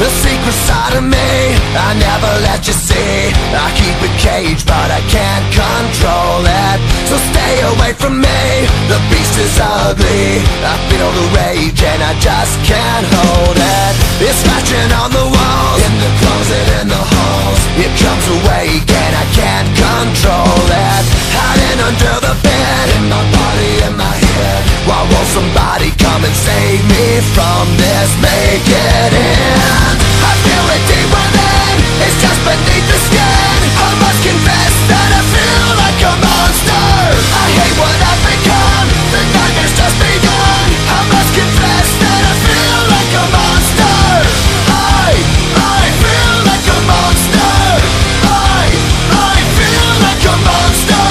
The secret side of me I never let you see. I keep it caged but I can't control it. So stay away from me, the beast is ugly. I feel the rage and I just can't hold it. It's scratching on the walls, in the closet, in the halls. It comes awake and I can't control it. Hiding under the bed, in my body, in my head. Why won't somebody come and save me from this? Make it end. I feel it deep within, it's just beneath the skin. I must confess that I feel like a monster. I hate what I've become, the nightmare's just begun. I must confess that I feel like a monster. I feel like a monster. I feel like a monster.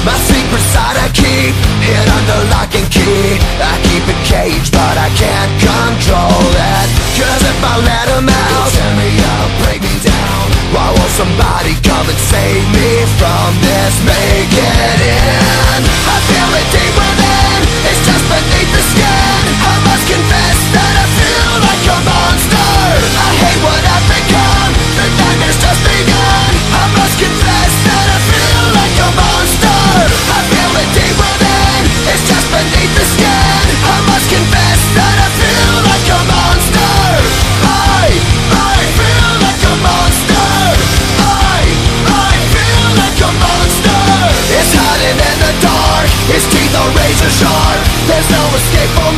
My secret side I keep hid under lock and key. I keep it caged but I can't control it. Cause if I let him out, he'll tear me up, break me down. Why won't somebody come and save me from this? Make it end. I feel it deep within, it's just beneath the skin. I must confess that I feel like a monster. I hate what I've become, the nightmare's just begun. I must confess that I feel like a monster. I feel it deep within, it's just beneath the skin. I must confess that I feel like a monster. I feel like a monster. I feel like a monster. It's hiding in the dark, its teeth are razor sharp. There's no escape for